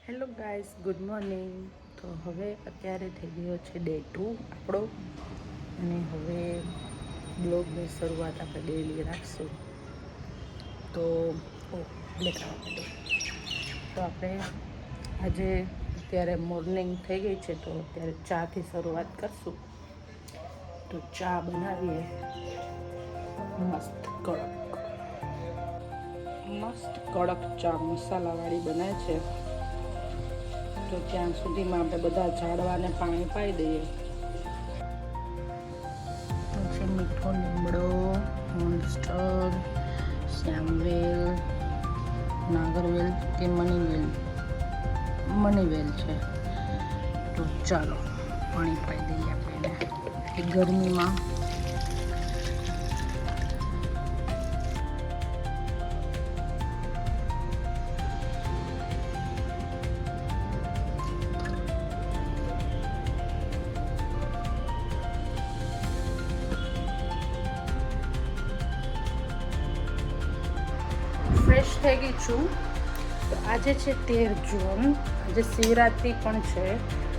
Hello guys, good morning. તો હવે અત્યારે થઈ ગયો છે ડે 2 આપણો, અને હવે બ્લોગની શરૂઆત આપણે ડેલી રાખશું. તો તો આપણે આજે અત્યારે મોર્નિંગ થઈ ગઈ છે, તો અત્યારે ચાથી શરૂઆત કરશું. તો ચા બનાવીએ મસ્ત કડક ચા મસાલાવાળી બનાવે છે. તો ત્યાં સુધીમાં આપણે બધા ઝાડવાને પાણી પાઈ દઈએ. પછી મીઠો લીમડો, મોન્સ્ટર, શ્યામવેલ, નાગરવેલ કે મનીવેલ છે. તો ચાલો પાણી પાઈ દઈએ આપણે એને ગરમીમાં. ફ્રેશ થઈ ગઈ છું. તો આજે છે 13 જૂન, આજે શિવરાત્રિ પણ છે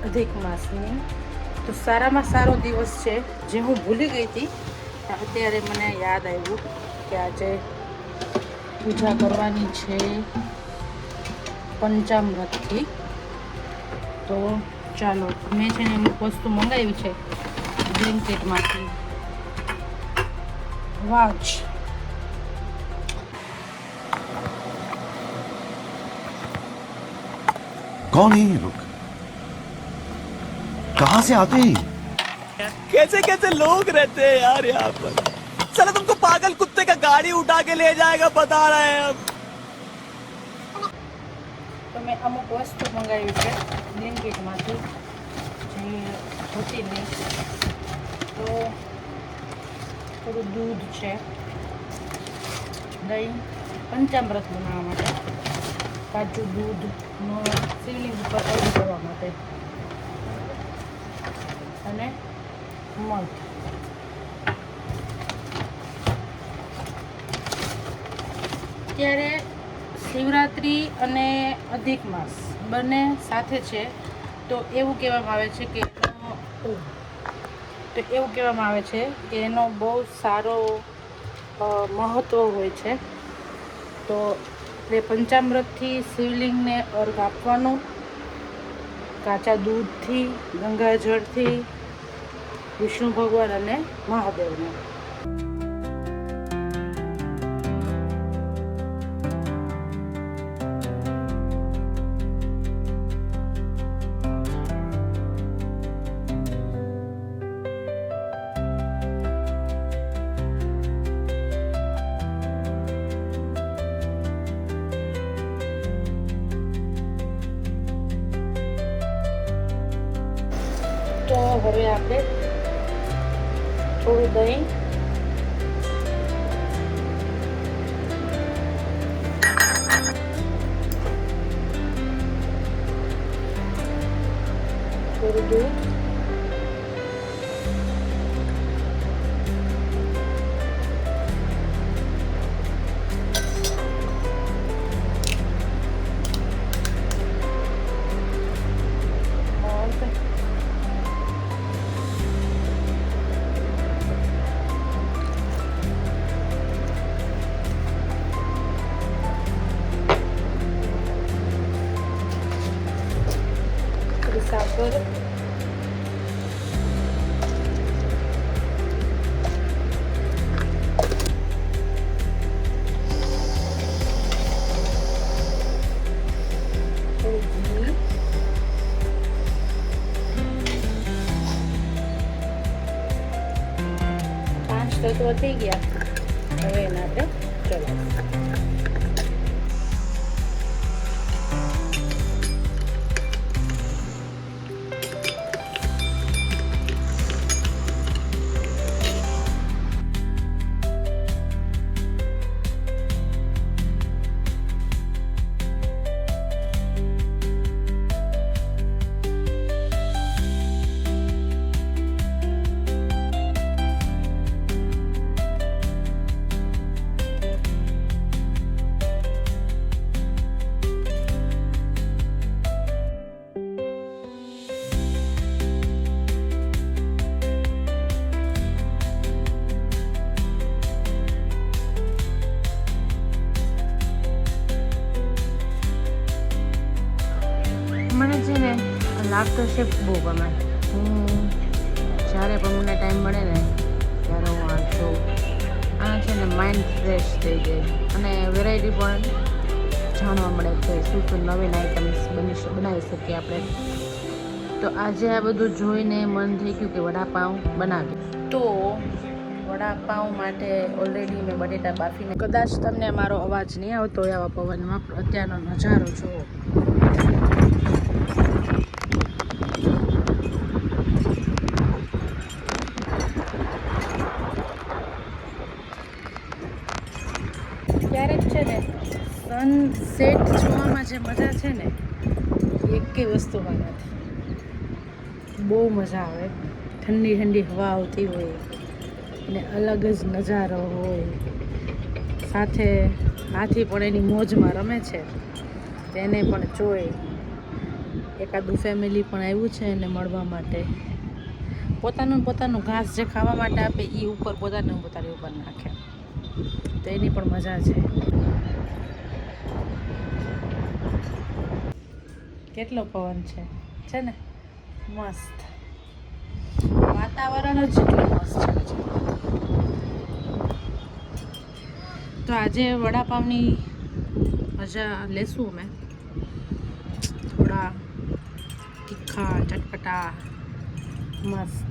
અધિક માસની. તો સારામાં સારો દિવસ છે, જે હું ભૂલી ગઈ હતી. અત્યારે મને યાદ આવ્યું કે આજે પૂજા કરવાની છે પંચામૃતથી. તો ચાલો, મેં છે ને અમુક વસ્તુ મંગાવી છે બ્લિંકિટમાંથી. વોચ, कौन है ये लोग? कहां से आते हैं? कैसे कैसे लोग रहते हैं यार यहाँ पर। चलो तुमको पागल कुत्ते का गाड़ी उठा के ले जाएगा, बता रहे हैं हम। તો મેં અમુક વસ્તુ મંગાવી છે બ્લિંકિટમાંથી, જે હોતી નહીં. તો થોડું દૂધ છે, દહીં પંચામૃત બનાવવા માટે, કાચું દૂધનો શિવલિંગ ઉપર અર્પણ કરવા માટે, અને મધ. ત્યારે શિવરાત્રિ અને અધિક માસ બંને સાથે છે. તો એવું કહેવામાં આવે છે કે એનો બહુ સારો મહત્ત્વ હોય છે. તો એ પંચામૃતથી શિવલિંગને અર્ઘ આપવાનો, કાચા દૂધથી, ગંગાજળથી વિષ્ણુ ભગવાન અને મહાદેવને. તો હવે આપણે થોડું દહીં, થોડું દૂધ, સાકર, ઘી, 5 તત્વો થઈ ગયા. હવે એના આપણે ચલાવીશું. લાફ્ટર શેફ બહુ ગમે. હું જ્યારે પણ મને ટાઈમ મળે ને ત્યારે હું આ જોઉં. આના છે ને માઇન્ડ ફ્રેશ થઈ જાય અને વેરાયટી પણ જાણવા મળે કે શું શું નવીન આઇટમ્સ બનાવી શકીએ આપણે. તો આજે આ બધું જોઈને મન થઈ ગયું કે વડાપાઉં બનાવીએ. તો વડાપાઉં માટે ઓલરેડી મેં બટેટા બાફીને, કદાચ તમને મારો અવાજ નહીં આવતો હોય આવા પવનમાં, અત્યારનો નજારો જુઓ. ક્યારેક છે ને સનસેટ જોવામાં જે મજા છે ને એ એકેય વસ્તુમાં નથી. બહુ મજા આવે. ઠંડી ઠંડી હવા આવતી હોય અને અલગ જ નજારો હોય. સાથે હાથી પણ એની મોજમાં રમે છે, તેને પણ જોઈ. એકાદું ફેમિલી પણ આવ્યું છે એને મળવા માટે. પોતાનું ઘાસ જે ખાવા માટે આપે એ ઉપર પોતાની ઉપર નાખે, તો એની પણ મજા છે. કેટલો પવન છે ને મસ્ત. વાતાવરણ જ એટલું મસ્ત છે. તો આજે વડાપાવની મજા લેશું અમે. થોડા તીખા ચટપટા મસ્ત.